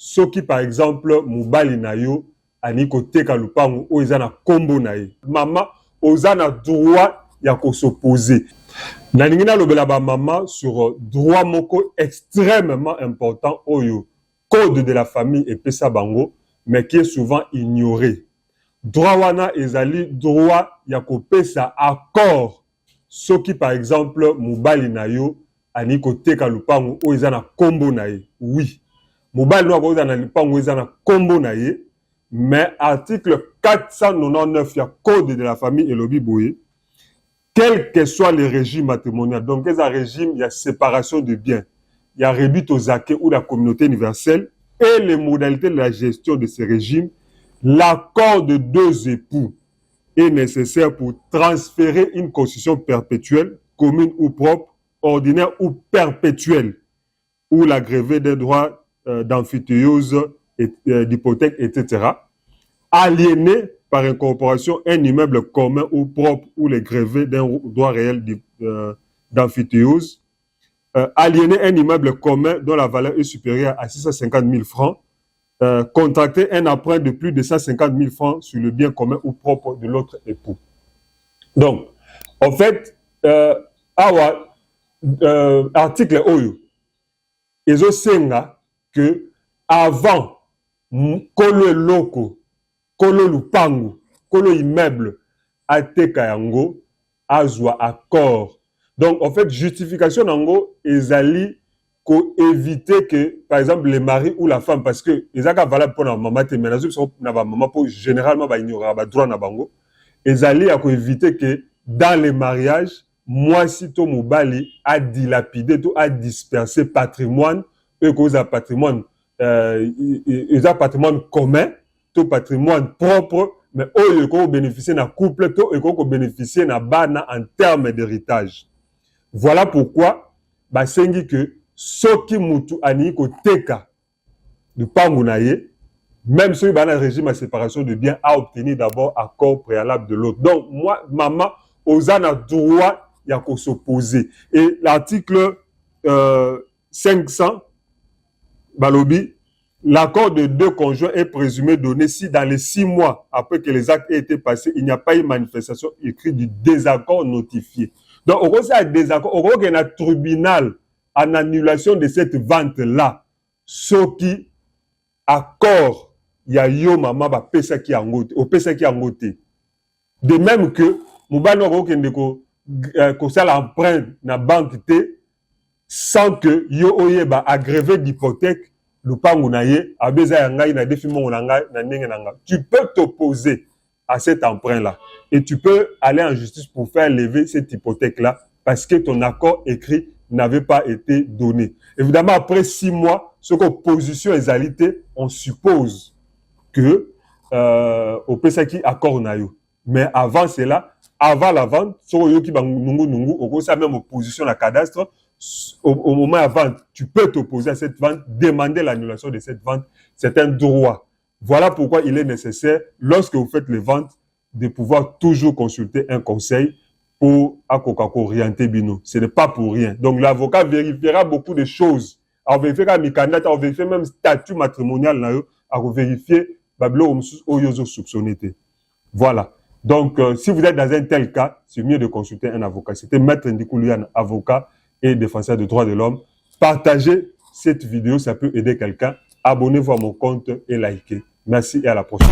soki par exemple mobali na yo ani koteka lupango o eza na kombo na ye mama oza na droit ya ko s'opposer. Nalingi nalobela ba mama sur droit moko extrêmement important oyo code de la famille epesa bango mais qui est souvent ignoré. Droit wana ezali droit ya kopesa accord soki par exemple mobali na yo ani koteka lupango o eza na kombo na ye. Oui, mobali no akoza na lupango eza na kombo na ye, mais article 499 ya code de la famille elobi boye, quel que soit le régime matrimonial, donc il y a un régime, il y a séparation de biens, il y a réduit aux acquis ou la communauté universelle et les modalités de la gestion de ces régimes, l'accord de deux époux est nécessaire pour transférer une constitution perpétuelle, commune ou propre, ordinaire ou perpétuelle, ou l'agrévé des droits d'amphithéose, d'hypothèque, etc. Aliéner par incorporation un immeuble commun ou propre ou les grevés d'un droit réel d'amphithéose. Aliéner un immeuble commun dont la valeur est supérieure à 650 000 francs. Contracter un emprunt de plus de 150 000 francs sur le bien commun ou propre de l'autre époux. Donc, en fait, article Oyo, ils ont senga que avant kolo loko, kolo lupangu, kolo immeuble, ateka yango, azwa accord. Donc, en fait, justification nango, ezali ko éviter que, par exemple, les maris ou la femme, parce que ezaka valable pour la maman, mais la maman, pour généralement, il y aura droit na bango, ezali a ko éviter que dans les mariages, moi, si to mobali a dilapidé, a dispersé patrimoine, et cause à patrimoine, patrimoine commun, tout patrimoine propre, mais eux, ils bénéficier d'un couple, ils bénéficier d'un bana en termes d'héritage. Voilà pourquoi, bah, c'est que soki mutu ani ko teka de pangunaye, même si il y a un régime à séparation de biens, a obtenu d'abord accord préalable de l'autre. Donc, moi, maman, Ozan a droit à s'opposer. Et l'article 500, Balobi, l'accord de deux conjoints est présumé donné si dans les 6 mois après que les actes aient été passés, il n'y a pas eu manifestation écrite du désaccord notifié. Donc, on a un désaccord, on a un tribunal en annulation de cette vente-là. Ce qui accord, il y a yo maman ba pesa ki angote, o pesa ki angote. De même que mobali no ko ko sala emprunt na banque té sans que yo oyeba agrévé d'hypothèque lupangu na ye abeza ya ngai na défi mongo na ngai na ndenge na nga. Tu peux t'opposer à cet emprunt là et tu peux aller en justice pour faire lever cette hypothèque là parce que ton accord écrit n'avait pas été donné. Évidemment, après 6 mois, ce qu'opposition est alité, on suppose que au Pesaki accord na yo. Mais avant cela, avant la vente, au même opposition à la cadastre, au moment avant, tu peux t'opposer à cette vente, demander l'annulation de cette vente. C'est un droit. Voilà pourquoi il est nécessaire, lorsque vous faites les ventes, de pouvoir toujours consulter un conseil pour orienter bino. Ce n'est pas pour rien. Donc l'avocat vérifiera beaucoup de choses. On vérifiera mes candidats, on vérifiera même statut matrimonial, on vérifier bablo oyozo soupçonné. Voilà. Donc si vous êtes dans un tel cas, c'est mieux de consulter un avocat. C'était Maître Ndikoulian, avocat et défenseur des droits de l'homme. Partagez cette vidéo, ça peut aider quelqu'un. Abonnez-vous à mon compte et likez. Merci et à la prochaine.